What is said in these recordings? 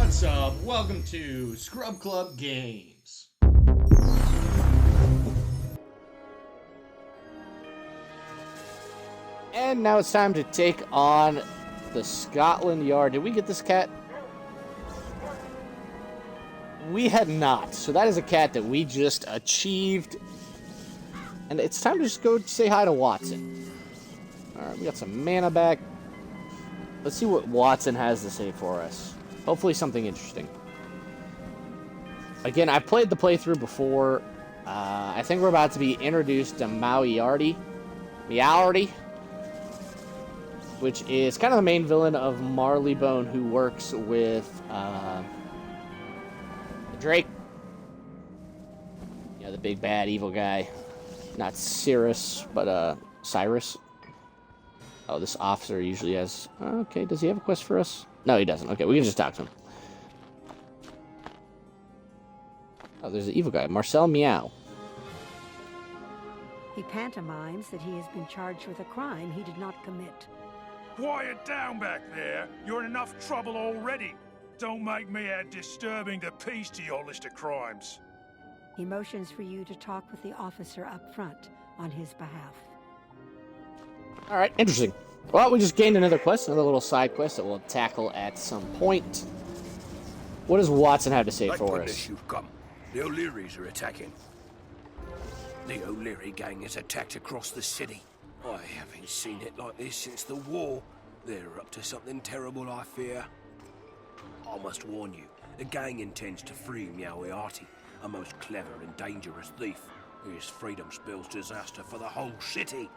What's up? Welcome to Scrub Club Games. And now it's time to take on the Scotland Yard. Did we get this cat? We had not. So that is a cat that we just achieved. And it's time to just go say hi to Watson. Alright, we got some mana back. Let's see what Watson has to say for us. Hopefully something interesting. Again, I've played the playthrough before. I think we're about to be introduced to Meowiarity. Meowiarity. Which is kind of the main villain of Marleybone, who works with Drake. Yeah, the big bad evil guy. Not Cyrus, but Cyrus. Oh, this officer usually has... Okay, does he have a quest for us? No, he doesn't. Okay, we can just talk to him. Oh, there's the evil guy. Marcel Meow. He pantomimes that he has been charged with a crime he did not commit. Quiet down back there. You're in enough trouble already. Don't make me add disturbing the peace to your list of crimes. He motions for you to talk with the officer up front on his behalf. Alright, interesting. Well, we just gained another quest, another little side quest that we'll tackle at some point. What does Watson have to say for us? You've come. The O'Learys are attacking. The O'Leary gang has attacked across the city. I haven't seen it like this since the war. They're up to something terrible, I fear. I must warn you, the gang intends to free Meowiarity, a most clever and dangerous thief. His freedom spells disaster for the whole city.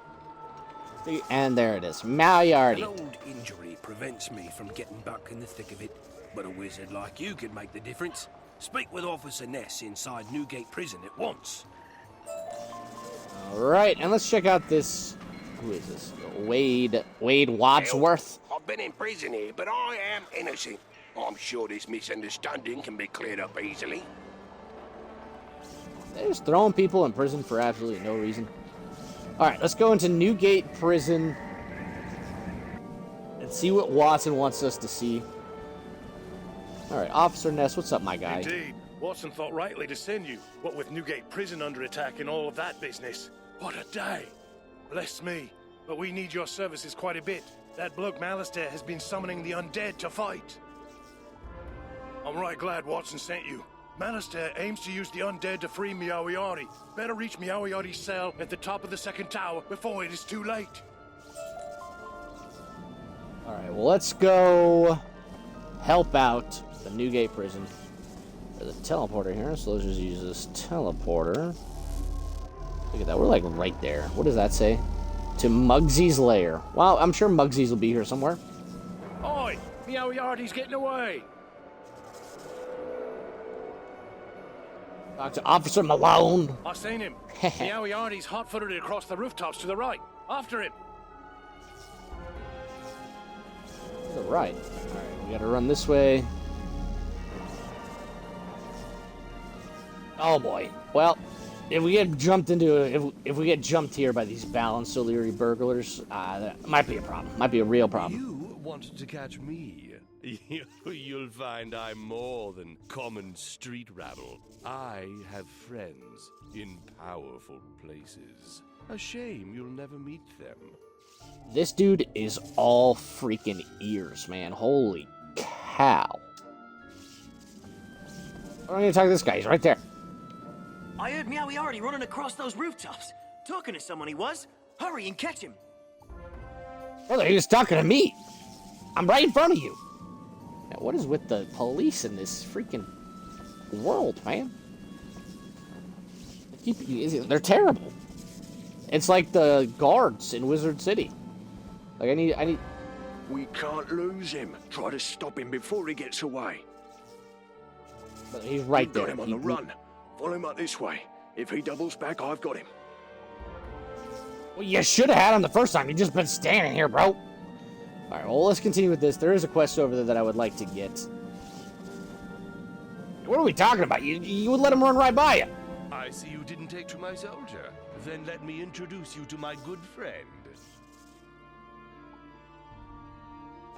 And there it is, Meowiarity. An old injury prevents me from getting back in the thick of it, but a wizard like you could make the difference. Speak with Officer Ness inside Newgate Prison at once. Alright, and let's check out this... Who is this? Wade Wadsworth? I've been in prison here, but I am innocent. I'm sure this misunderstanding can be cleared up easily. They're just throwing people in prison for absolutely no reason. Alright, let's go into Newgate Prison and see what Watson wants us to see. Alright, Officer Ness, what's up, my guy? Indeed. Watson thought rightly to send you, what with Newgate Prison under attack and all of that business. What a day. Bless me, but we need your services quite a bit. That bloke Malistaire has been summoning the undead to fight. I'm right glad Watson sent you. Malistaire aims to use the undead to free Meowiarity. Better reach Meowiarity's cell at the top of the second tower before it is too late. Alright, well, let's go help out the Newgate Prison. There's a teleporter here, so let's just use this teleporter. Look at that, we're like right there. What does that say? To Muggsy's lair. Well, I'm sure Muggsy's will be here somewhere. Oi! Meowiarity's getting away! Talk to Officer Malone. I've seen him. Meowiarity's hot-footed across the rooftops to the right. After him. To the right. Alright, we gotta run this way. Oh boy. Well, if we get jumped into if we get jumped here by these balanced O'Leary burglars, that might be a problem. Might be a real problem. You wanted to catch me. You'll find I'm more than common street rabble. I have friends in powerful places. A shame you'll never meet them. This dude is all freaking ears, man. Holy cow. I'm gonna talk to this guy. He's right there. I heard Meowiarity running across those rooftops. Talking to someone he was. Hurry and catch him. Brother, he was talking to me. I'm right in front of you. Now, what is with the police in this freaking world, man? They're terrible. It's like the guards in Wizard City. Like, I need... We can't lose him. Try to stop him before he gets away. But he's right there. Got him on the run. Follow him up this way. If he doubles back, I've got him. Well, you should have had him the first time. You've just been standing here, bro. Alright, well, let's continue with this. There is a quest over there that I would like to get. What are we talking about? You would let him run right by you. I see you didn't take to my soldier. Then let me introduce you to my good friend.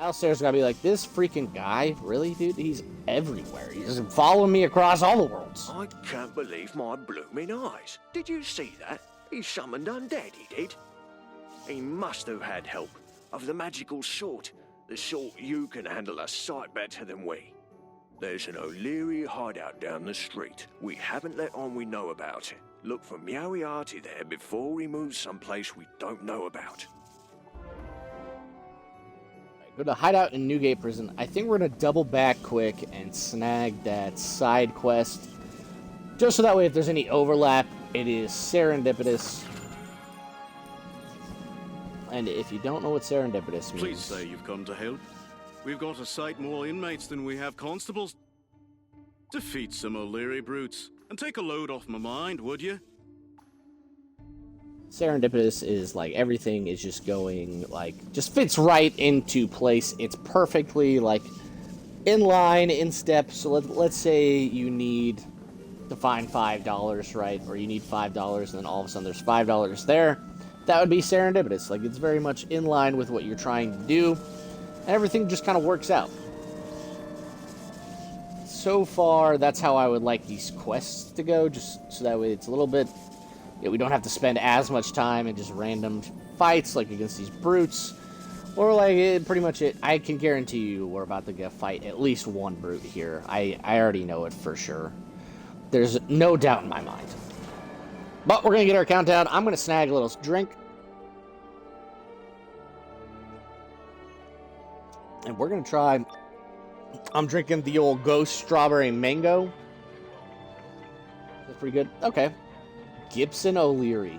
Alistair's gotta be like, this freaking guy? Really, dude? He's everywhere. He's following me across all the worlds. I can't believe my blooming eyes. Did you see that? He summoned undead, he did. He must have had help. Of the magical sort. The sort you can handle a sight better than we. There's an O'Leary hideout down the street. We haven't let on we know about it. Look for Meowiarity there before we move someplace we don't know about. Go to hideout in Newgate Prison. I think we're gonna double back quick and snag that side quest. Just so that way if there's any overlap, it is serendipitous. And if you don't know what serendipitous means... Please say you've come to help. We've got a sight more inmates than we have constables. Defeat some O'Leary brutes, and take a load off my mind, would you? Serendipitous is like everything is just going, like, just fits right into place. It's perfectly, like, in line, in step. So let's say you need to find $5, right? Or you need $5, and then all of a sudden there's $5 there. That would be serendipitous. Like, it's very much in line with what you're trying to do. And everything just kind of works out. So far, that's how I would like these quests to go, just so that way it's a little bit... Yeah, we don't have to spend as much time in just random fights, like against these brutes. Or, like, pretty much it. I can guarantee you we're about to get fight at least one brute here. I already know it for sure. There's no doubt in my mind. But we're going to get our countdown. I'm going to snag a little drink. And we're going to try... I'm drinking the old Ghost Strawberry Mango. That's pretty good. Okay. Gibson O'Leary.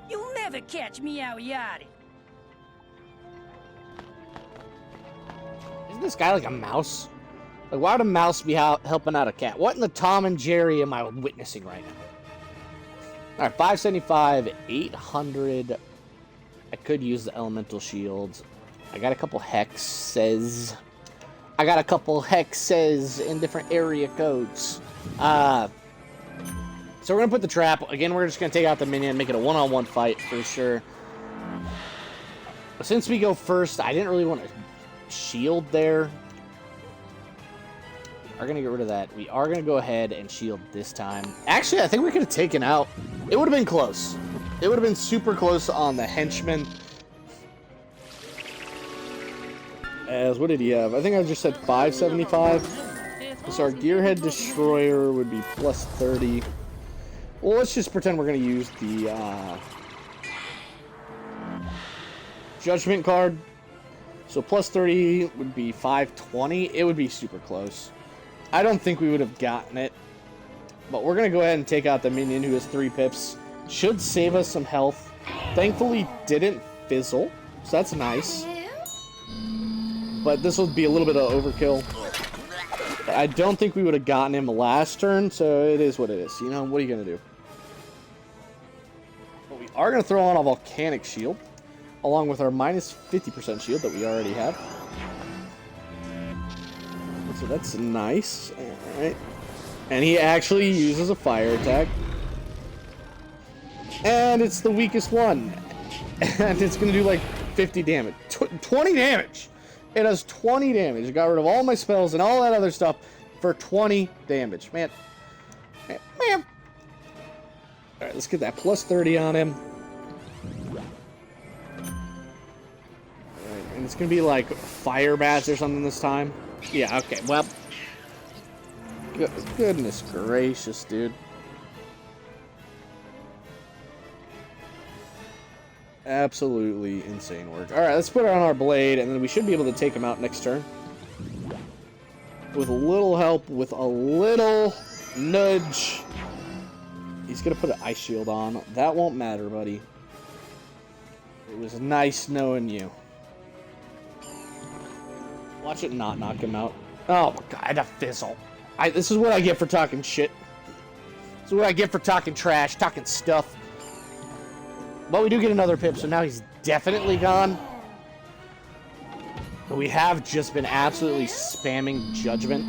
You'll never catch Meowiarity. Isn't this guy like a mouse? Like, why would a mouse be helping out a cat? What in the Tom and Jerry am I witnessing right now? Alright, 575, 800. I could use the elemental shields. I got a couple hexes. In different area codes. So we're going to put the trap. Again, we're just going to take out the minion, make it a one-on-one fight for sure. But since we go first, I didn't really want to shield there. We are going to get rid of that. We are going to go ahead and shield this time. Actually, I think we could have taken out... It would have been close. It would have been super close on the henchman. As, what did he have? I think I just said 575. So our Gearhead Destroyer would be plus 30. Well, let's just pretend we're going to use the Judgment card. So plus 30 would be 520. It would be super close. I don't think we would have gotten it. But we're going to go ahead and take out the minion who has 3 pips. Should save us some health. Thankfully didn't fizzle. So that's nice. But this would be a little bit of overkill. I don't think we would have gotten him last turn, so it is what it is. You know, what are you going to do? But we are going to throw on a volcanic shield, along with our minus 50% shield that we already have. So that's nice. Alright. And he actually uses a fire attack. And it's the weakest one. And it's going to do like 50 damage. 20 damage! It does 20 damage. I got rid of all my spells and all that other stuff for 20 damage. Man. Alright, let's get that plus 30 on him. Alright, and it's going to be like fire bats or something this time. Yeah, okay, well. Goodness gracious, dude. Absolutely insane work. Alright, let's put it on our blade, and then we should be able to take him out next turn. With a little help, with a little nudge. He's going to put an ice shield on. That won't matter, buddy. It was nice knowing you. Watch it not knock him out. Oh my god, a fizzle. This is what I get for talking shit. This is what I get for talking trash, talking stuff. But we do get another pip, so now he's definitely gone. But we have just been absolutely spamming Judgment.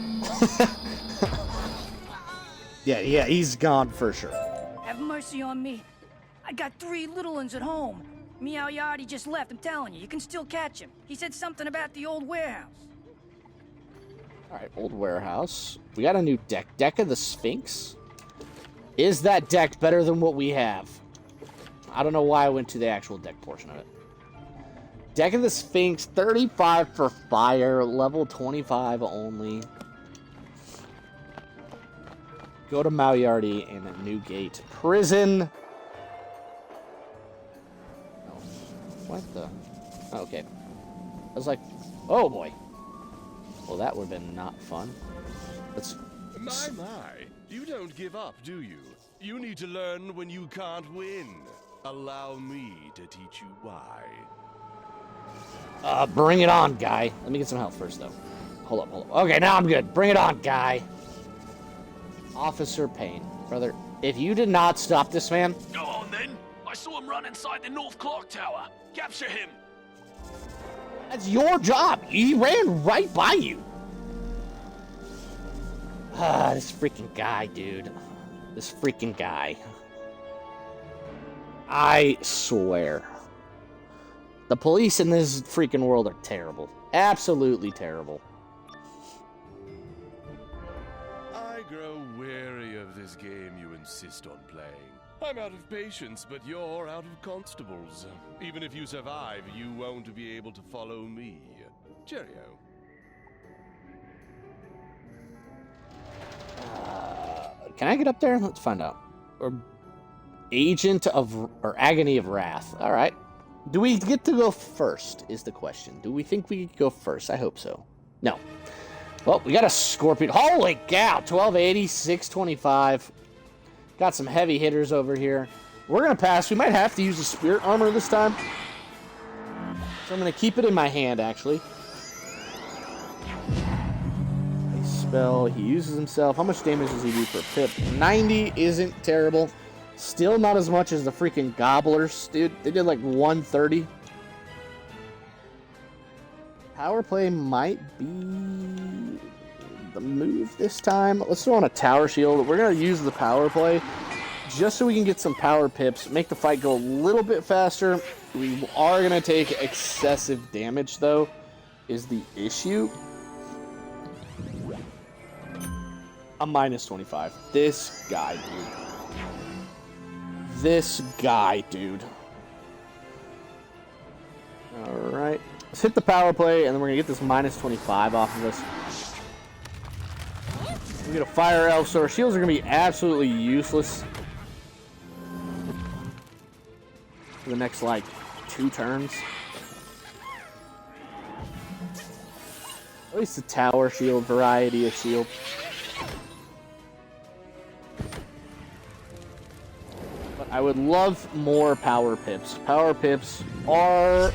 yeah, he's gone for sure. Have mercy on me. I got 3 little ones at home. Meowiarity just left, I'm telling you. You can still catch him. He said something about the old warehouse. Alright, old warehouse. We got a new deck. Deck of the Sphinx? Is that deck better than what we have? I don't know why I went to the actual deck portion of it. Deck of the Sphinx, 35 for fire, level 25 only. Go to Meowiarity in Newgate Prison. Oh, what the? Okay. I was like, oh boy. Well, that would have been not fun. Let's... My. You don't give up, do you? You need to learn when you can't win. Allow me to teach you why. Bring it on, guy. Let me get some health first, though. Hold up. Okay, now I'm good. Bring it on, guy. Officer Payne. Brother, if you did not stop this man... Go on, then. I saw him run inside the North Clock Tower. Capture him. That's your job. He ran right by you. This freaking guy, dude. This freaking guy. I swear. The police in this freaking world are terrible. Absolutely terrible. I grow weary of this game you insist on playing. I'm out of patience, but you're out of constables. Even if you survive, you won't be able to follow me. Cheerio. Can I get up there? Let's find out. Or Agony of Wrath. All right. Do we get to go first is the question. Do we think we could go first? I hope so. No. Well, we got a Scorpion. Holy cow! 1280, 625. Got some heavy hitters over here. We're going to pass. We might have to use the Spirit Armor this time. So I'm going to keep it in my hand, actually. Nice spell. He uses himself. How much damage does he do per pip? 90 isn't terrible. Still not as much as the freaking Gobblers, dude. They did like 130. Power play might be the move this time. Let's throw on a tower shield. We're going to use the power play just so we can get some power pips, make the fight go a little bit faster. We are going to take excessive damage, though, is the issue. A minus 25. This guy, dude. This guy, dude. Alright. Let's hit the power play, and then we're going to get this minus 25 off of us. We're going to fire elf, so our shields are going to be absolutely useless for the next, like, 2 turns. At least the tower shield, variety of shield. But I would love more power pips. Power pips are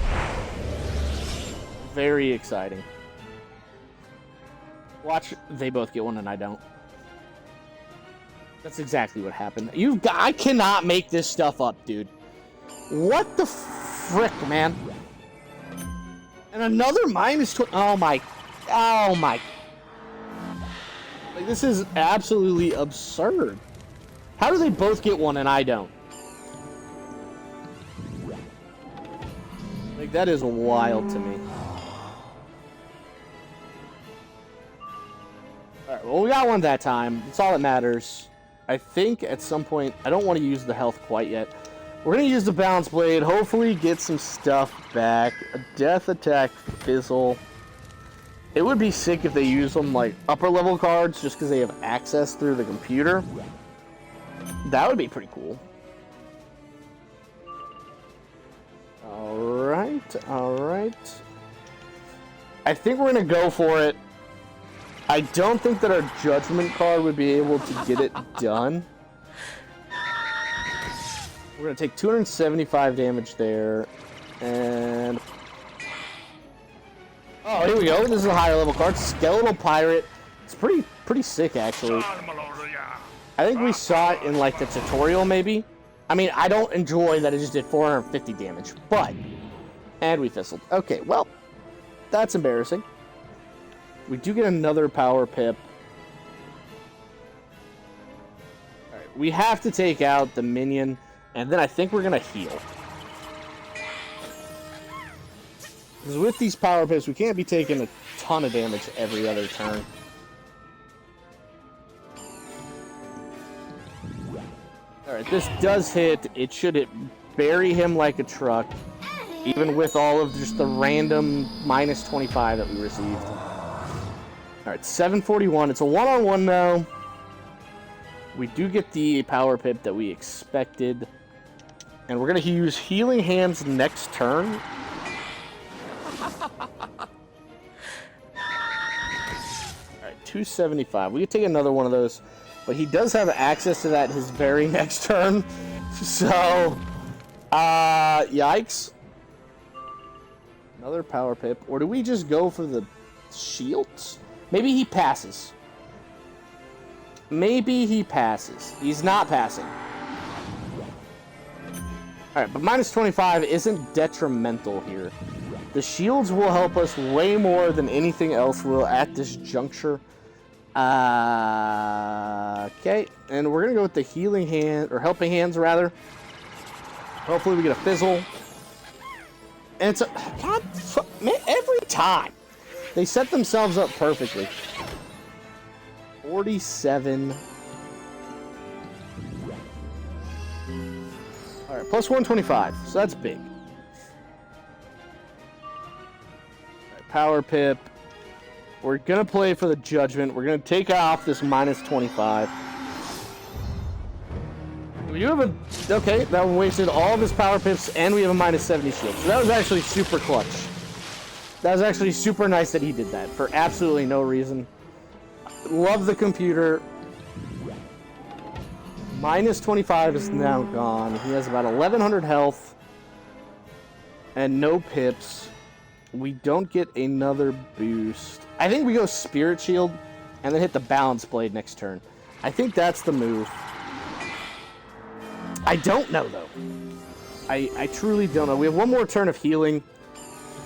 very exciting. Watch, they both get one and I don't. That's exactly what happened. I cannot make this stuff up, dude. What the frick, man? And another minus 20. Oh my. Like, this is absolutely absurd. How do they both get one and I don't? Like, that is wild to me. Alright, well, we got one that time. That's all that matters. I think at some point, I don't want to use the health quite yet. We're going to use the Balance Blade, hopefully get some stuff back. A Death Attack Fizzle. It would be sick if they use them like upper level cards just because they have access through the computer. That would be pretty cool. Alright. I think we're going to go for it. I don't think that our Judgment card would be able to get it done. We're going to take 275 damage there. And... oh, here we go. This is a higher level card. Skeletal Pirate. It's pretty sick, actually. I think we saw it in, like, the tutorial, maybe. I mean, I don't enjoy that it just did 450 damage, but... and we fizzled. Okay, well, that's embarrassing. We do get another power pip. Alright, we have to take out the minion, and then I think we're going to heal. Because with these power pips, we can't be taking a ton of damage every other turn. Alright, this does hit. It should bury him like a truck. Even with all of just the random minus 25 that we received. Alright, 741. It's a one-on-one now. We do get the power pip that we expected. And we're going to use Healing Hands next turn. Alright, 275. We could take another one of those. But he does have access to that his very next turn. So, yikes. Another power pip. Or do we just go for the shields? Maybe he passes. Maybe he passes. He's not passing. Alright, but minus 25 isn't detrimental here. The shields will help us way more than anything else will at this juncture. Okay, and we're going to go with the healing hand, or helping hands rather. Hopefully we get a fizzle. And it's every time. They set themselves up perfectly. 47. Alright, plus 125. So that's big. Alright, power pip. We're going to play for the judgment. We're going to take off this minus 25. We do have a... Okay, that wasted all of his power pips, and we have a minus 70 shield. So that was actually super clutch. That was actually super nice that he did that, for absolutely no reason. Love the computer. Minus 25 is now gone. He has about 1,100 health. And no pips. We don't get another boost. I think we go Spirit Shield, and then hit the Balance Blade next turn. I think that's the move. I don't know, though. I truly don't know. We have one more turn of healing,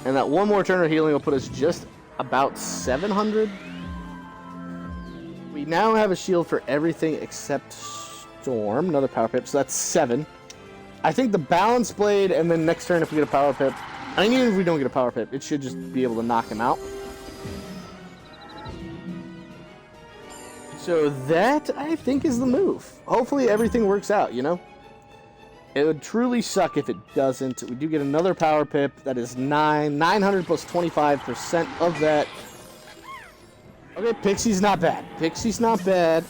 and that one more turn of healing will put us just about 700. We now have a shield for everything except Storm. Another power pip, so that's 7. I think the Balance Blade, and then next turn if we get a power pip. I mean, even if we don't get a power pip, it should just be able to knock him out. So that, I think, is the move. Hopefully everything works out, you know? It would truly suck if it doesn't. We do get another power pip. That is 900 plus 25% of that. Okay, Pixie's not bad. Pixie's not bad.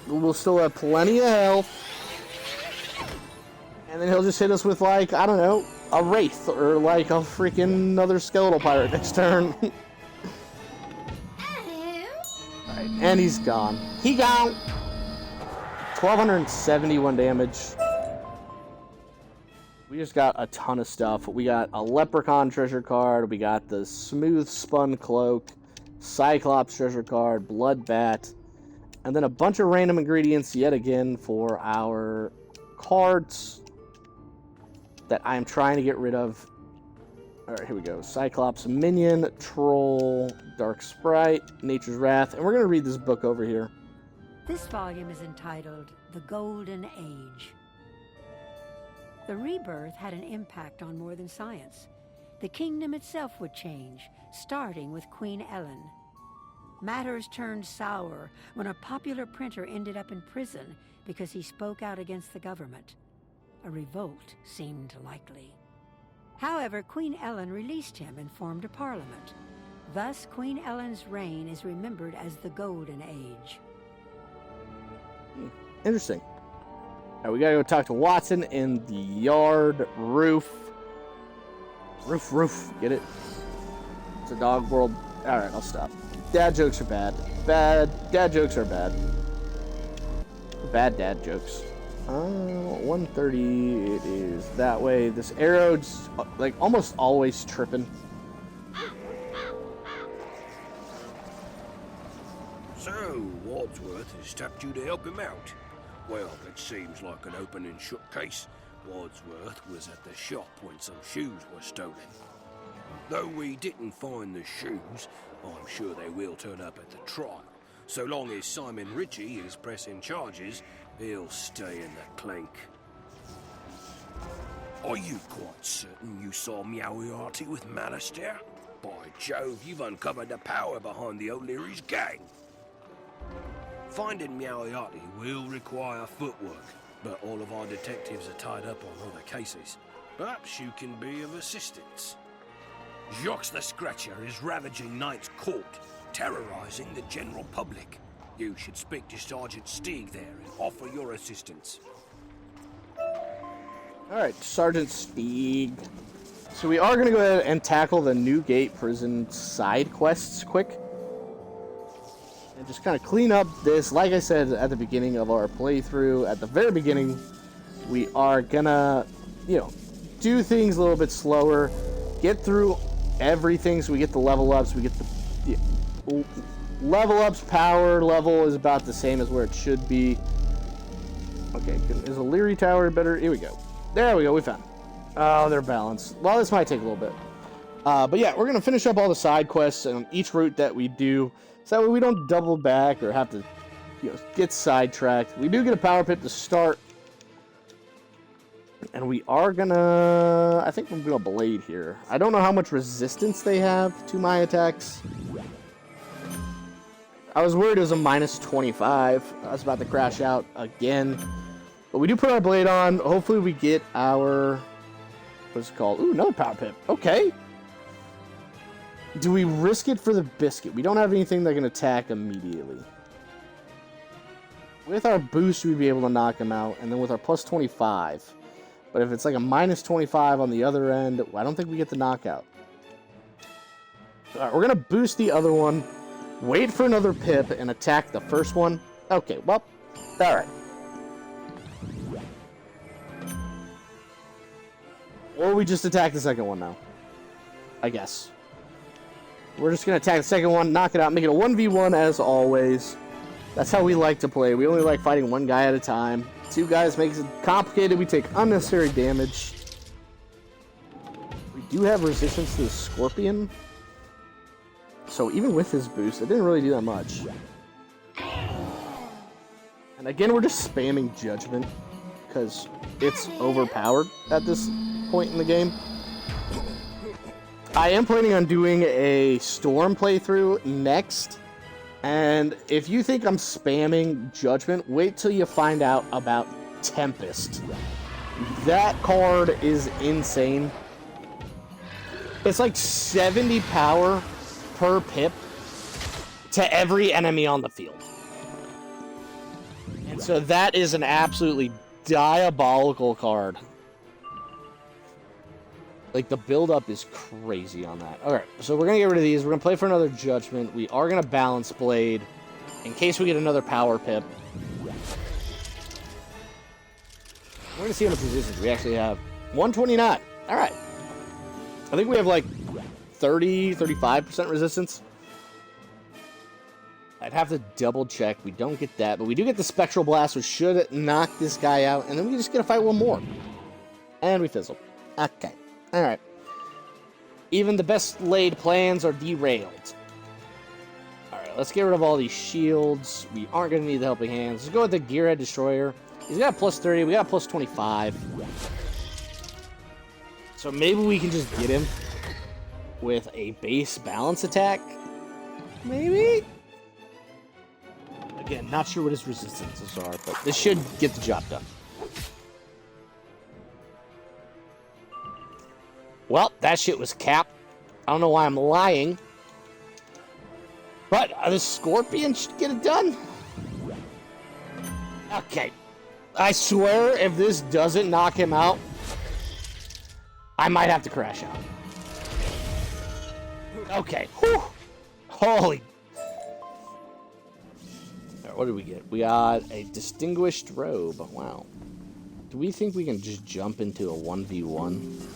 We'll still have plenty of health. And then he'll just hit us with, like, I don't know, a Wraith. Or, like, a freaking another Skeletal Pirate next turn. Alright, and he's gone. He gone! 1,271 damage. We just got a ton of stuff. We got a Leprechaun treasure card. We got the Smooth Spun Cloak. Cyclops treasure card. Blood Bat. And then a bunch of random ingredients yet again for our cards that I'm trying to get rid of. Alright, here we go. Cyclops Minion, Troll, Dark Sprite, Nature's Wrath. And we're going to read this book over here. This volume is entitled The Golden Age. The rebirth had an impact on more than science. The kingdom itself would change, starting with Queen Ellen. Matters turned sour when a popular printer ended up in prison because he spoke out against the government. A revolt seemed likely. However, Queen Ellen released him and formed a parliament. Thus, Queen Ellen's reign is remembered as the Golden Age. Interesting. All right, we gotta go talk to Watson in the yard. Roof. Get it? It's a dog world. All right, I'll stop. Dad jokes are bad. Dad jokes are bad. Bad dad jokes. 130. It is that way. This arrow just, like, almost always tripping. So, Wadsworth has tapped you to help him out. Well, it seems like an open and shut case. Wadsworth was at the shop when some shoes were stolen. Though we didn't find the shoes, I'm sure they will turn up at the trial. So long as Simon Ritchie is pressing charges, he'll stay in the clink. Are you quite certain you saw Meowiarity with Malistaire? By Jove, you've uncovered the power behind the O'Leary's gang. Finding Meowiarity will require footwork, but all of our detectives are tied up on other cases. Perhaps you can be of assistance. Jacques the Scratcher is ravaging Knight's Court, terrorizing the general public. You should speak to Sergeant Steeg there and offer your assistance. Alright, Sergeant Steeg. So we are going to go ahead and tackle the Newgate Prison side quests quick. And just kind of clean up this. Like I said at the beginning of our playthrough, at the very beginning, we are going to, do things a little bit slower. Get through everything so we get the level ups. We get the level ups. Power level is about the same as where it should be. Okay, is O'Leary Tower better? Here we go. There we go, we found it. Oh, they're balanced. Well, this might take a little bit. But yeah, we're going to finish up all the side quests on each route that we do, so that way we don't double back or have to, get sidetracked. We do get a power pit to start. And we are going to... I think we're going to blade here. I don't know how much resistance they have to my attacks. I was worried it was a minus 25. I was about to crash out again. But we do put our blade on. Hopefully we get our... What's it called? Ooh, another power pip. Okay. Do we risk it for the biscuit? We don't have anything that can attack immediately. With our boost, we'd be able to knock him out. And then with our plus 25. But if it's like a minus 25 on the other end, I don't think we get the knockout. Alright, we're going to boost the other one. Wait for another pip and attack the first one. Okay, well, alright. Or we just attack the second one now. I guess. We're just going to attack the second one, knock it out, make it a 1v1 as always. That's how we like to play. We only like fighting one guy at a time. Two guys makes it complicated. We take unnecessary damage. We do have resistance to the Scorpion. So even with his boost, it didn't really do that much. And again, we're just spamming Judgment because it's overpowered at this point in the game. I am planning on doing a Storm playthrough next. And if you think I'm spamming Judgment, wait till you find out about Tempest. That card is insane. It's like 70 power per pip to every enemy on the field. And so that is an absolutely diabolical card. Like, the build-up is crazy on that. Alright, so we're going to get rid of these. We're going to play for another Judgment. We are going to balance Blade in case we get another power pip. We're going to see how much resistance we actually have. 129. Alright. I think we have like 35% resistance. I'd have to double check. We don't get that, but we do get the Spectral Blast, which should knock this guy out, and then we just get to fight one more. And we fizzle. Okay. Alright. Even the best laid plans are derailed. Alright, let's get rid of all these shields. We aren't going to need the helping hands. Let's go with the Gearhead Destroyer. He's got a plus 30. We got a plus 25. So maybe we can just get him with a base balance attack. Maybe? Again, not sure what his resistances are, but this should get the job done. Well, that shit was capped. I don't know why I'm lying. But the Scorpion should get it done. Okay. I swear, if this doesn't knock him out, I might have to crash out. Okay. Whew. Holy. Right, what did we get? We got a Distinguished Robe. Wow. Do we think we can just jump into a 1v1?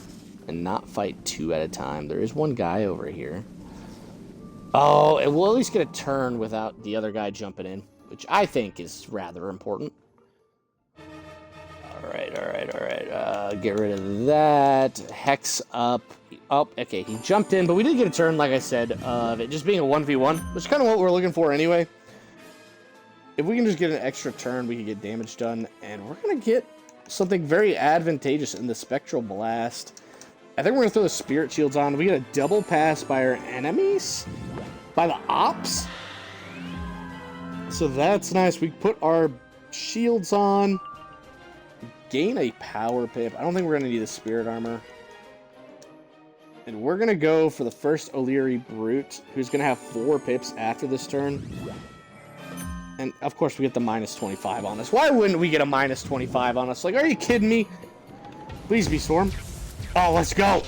And not fight two at a time. There is one guy over here. Oh, and we'll at least get a turn without the other guy jumping in, which I think is rather important. Alright. Get rid of that. Hex up. Oh, okay, he jumped in, but we did get a turn, like I said, of it just being a 1v1, which is kind of what we're looking for anyway. If we can just get an extra turn, we can get damage done, and we're going to get something very advantageous in the Spectral Blast. I think we're going to throw the Spirit Shields on. We get a double pass by our enemies? By the ops? So that's nice. We put our shields on. Gain a power pip. I don't think we're going to need a Spirit Armor. And we're going to go for the first O'Leary Brute, who's going to have 4 pips after this turn. And, of course, we get the minus 25 on us. Why wouldn't we get a minus 25 on us? Like, are you kidding me? Please be Storm. Oh, let's go.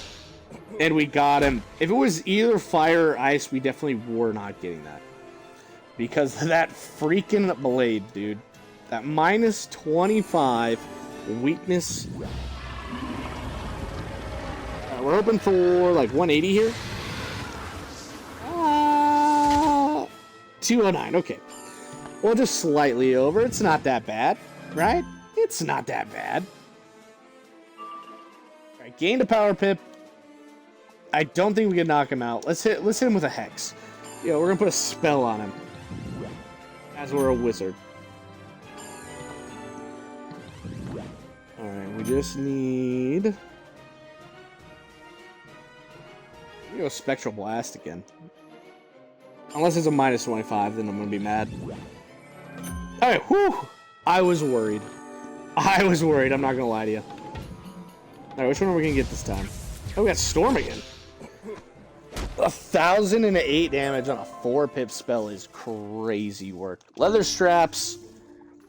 And we got him. If it was either fire or ice, we definitely were not getting that. Because of that freaking blade, dude. That minus 25 weakness. We're hoping for, like, 180 here. 209, okay. Well, just slightly over. It's not that bad, right? It's not that bad. All right, gained a power pip. I don't think we can knock him out. Let's hit him with a hex. Yeah, we're gonna put a spell on him. As we're a wizard. All right, we just need. We go Spectral Blast again. Unless it's a minus 25, then I'm gonna be mad. Alright, whew! I was worried. I'm not gonna lie to you. Alright, which one are we gonna get this time? Oh, we got Storm again. 1,008 damage on a 4-pip spell is crazy work. Leather straps.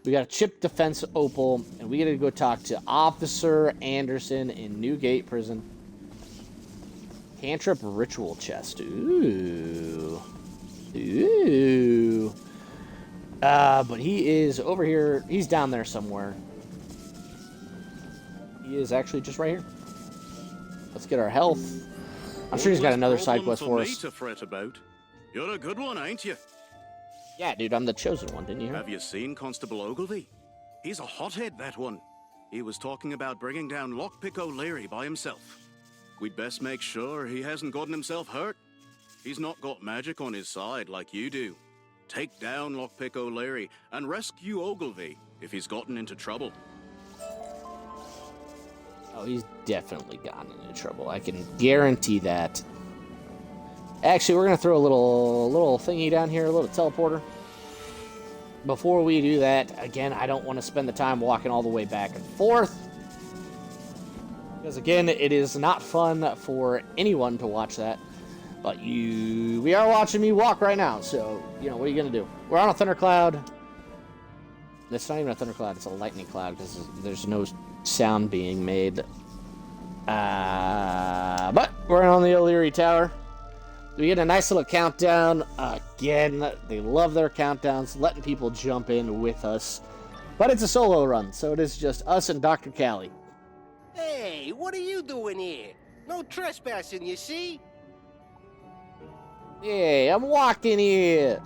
We got a Chip Defense Opal. And we gotta go talk to Officer Anderson in Newgate Prison. Cantrip Ritual Chest. Ooh. Ooh. But he is over here. He's down there somewhere. He is actually just right here. Let's get our health. I'm sure he's got another side quest for us. To fret about. You're a good one, ain't you? Yeah, dude, I'm the chosen one, didn't you hear? Have you seen Constable Ogilvy? He's a hothead, that one. He was talking about bringing down Lockpick O'Leary by himself. We'd best make sure he hasn't gotten himself hurt. He's not got magic on his side like you do. Take down Lockpick O'Leary and rescue Ogilvy if he's gotten into trouble. Oh, he's definitely gotten into trouble. I can guarantee that. Actually, we're going to throw a little thingy down here, a little teleporter. Before we do that, again, I don't want to spend the time walking all the way back and forth. Because, again, it is not fun for anyone to watch that. But we are watching me walk right now, so, you know, what are you going to do? We're on a thundercloud. It's not even a thundercloud, it's a lightning cloud, because there's no sound being made. But we're on the O'Leary Tower. We get a nice little countdown. Again, they love their countdowns, letting people jump in with us. But it's a solo run, so it is just us and Dr. Callie. Hey, what are you doing here? No trespassing, you see? Yeah, I'm walking here.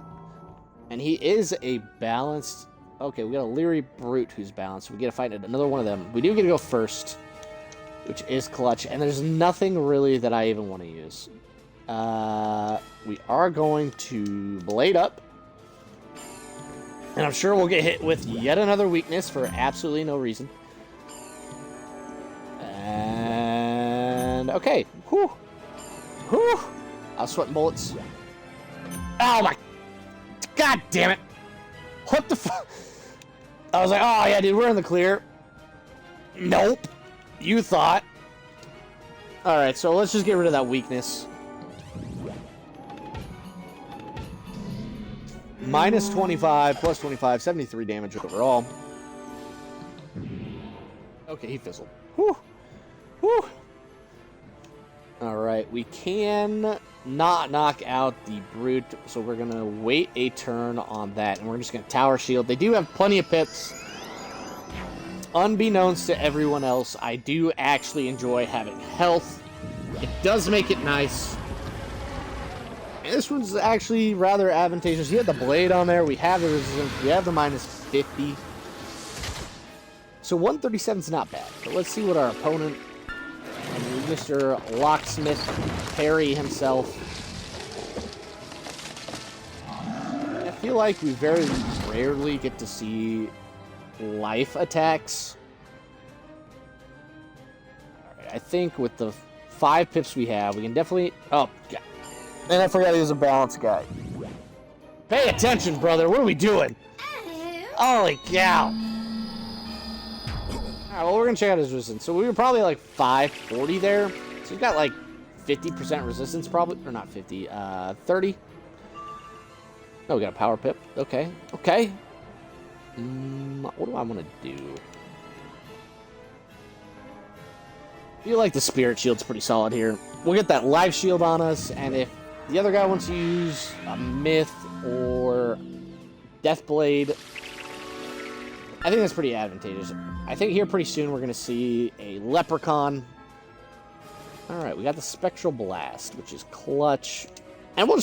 And he is a balanced... Okay, we got a O'Leary Brute who's balanced. We get to fight another one of them. We do get to go first, which is clutch. And there's nothing really that I even want to use. We are going to Blade Up. And I'm sure we'll get hit with yet another weakness for absolutely no reason. And... Okay. Whew. Whew. I was sweating bullets. Oh my... God damn it. What the fuck? I was like, oh yeah, dude, we're in the clear. Nope. You thought. Alright, so let's just get rid of that weakness. Minus 25, plus 25, 73 damage overall. Okay, he fizzled. Whew. Whew. Alright, we can not knock out the Brute, so we're going to wait a turn on that, and we're just going to Tower Shield. They do have plenty of pips. Unbeknownst to everyone else, I do actually enjoy having health. It does make it nice. And this one's actually rather advantageous. You have the Blade on there, we have the resistance, we have the minus 50. So 137 is not bad, but let's see what our opponent... Mr. Locksmith Perry himself. I feel like we very rarely get to see life attacks. I think with the 5 pips we have, we can definitely... Oh, God. And I forgot he was a balanced guy. Pay attention, brother. What are we doing? Holy cow. Alright, well, we're going to check out his resistance. So we were probably like 540 there. So he's got like 50% resistance probably. Or not 50, 30. Oh, we got a power pip. Okay, okay. What do I want to do? I feel like the spirit shield's pretty solid here. We'll get that life shield on us, and if the other guy wants to use a myth or death blade, I think that's pretty advantageous. I think here pretty soon we're going to see a leprechaun. Alright, we got the spectral blast, which is clutch. And we'll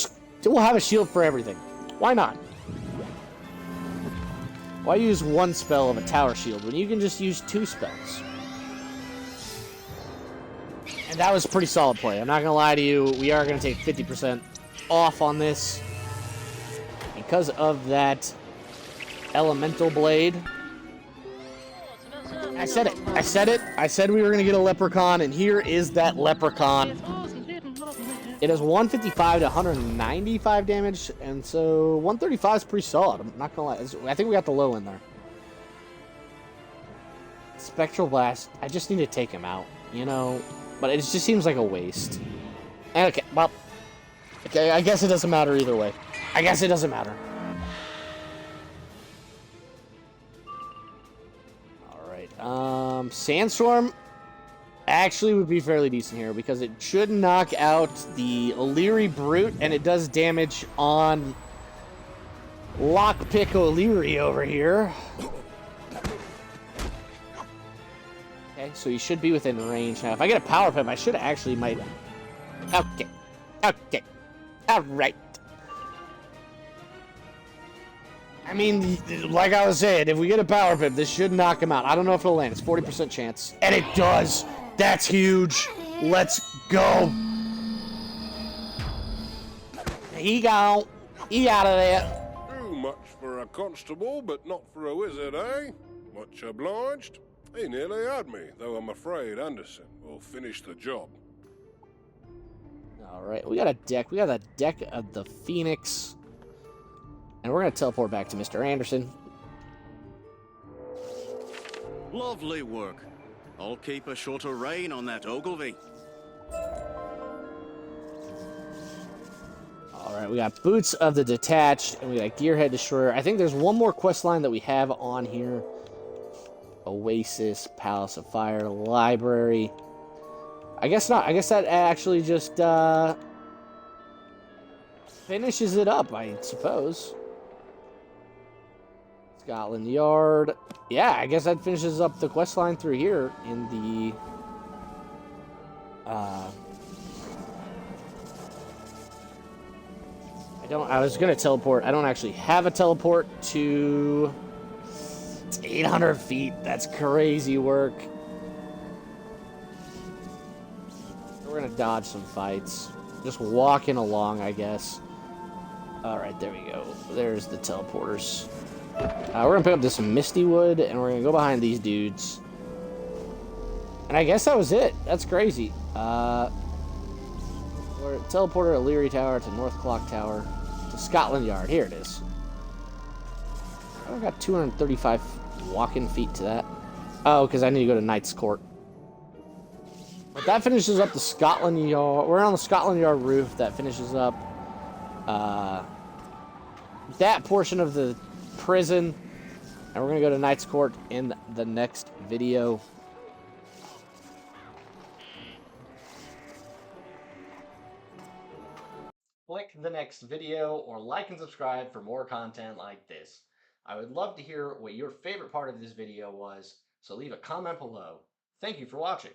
have a shield for everything. Why not? Why use one spell of a tower shield when you can just use 2 spells? And that was a pretty solid play. I'm not going to lie to you. We are going to take 50% off on this because of that elemental blade. I said it. I said it. I said we were going to get a leprechaun, and here is that leprechaun. It has 155 to 195 damage, and so 135 is pretty solid. I'm not going to lie. I think we got the low in there. Spectral Blast. I just need to take him out, you know? But it just seems like a waste. Okay, well... Okay, I guess it doesn't matter either way. I guess it doesn't matter. Alright, Sandstorm actually would be fairly decent here because it should knock out the O'Leary Brute, and it does damage on Lockpick O'Leary over here. Okay, so he should be within range. Now, if I get a power pip, I should actually might... Okay. Okay. Alright. I mean, like I was saying, if we get a power pip, this should knock him out. I don't know if it'll land. It's 40% chance. And it does! That's huge! Let's go! He gone. He out of there. Too much for a constable, but not for a wizard, eh? Much obliged. He nearly had me, though I'm afraid Anderson will finish the job. Alright, we got a deck. We got a deck of the Phoenix. And we're going to teleport back to Mr. Anderson. Lovely work. I'll keep a shorter rein on that Ogilvy. Alright, we got Boots of the Detached, and we got Gearhead Destroyer. I think there's one more quest line that we have on here. Oasis, Palace of Fire, Library. I guess not. I guess that actually just finishes it up, I suppose. Scotland Yard. Yeah, I guess that finishes up the quest line through here in the I was gonna teleport. I don't actually have a teleport to 800 feet. That's crazy work. We're gonna dodge some fights. Just walking along, I guess. Alright, there we go. There's the teleporters. We're gonna pick up this Misty Wood, and we're gonna go behind these dudes. And I guess that was it. That's crazy. We're at teleporter at Leary Tower to North Clock Tower to Scotland Yard. Here it is. I've got 235 walking feet to that. Oh, because I need to go to Knight's Court. But that finishes up the Scotland Yard. We're on the Scotland Yard roof. That finishes up that portion of the prison. And we're going to go to Knight's Court in the next video. Click the next video or like and subscribe for more content like this. I would love to hear what your favorite part of this video was, so leave a comment below. Thank you for watching.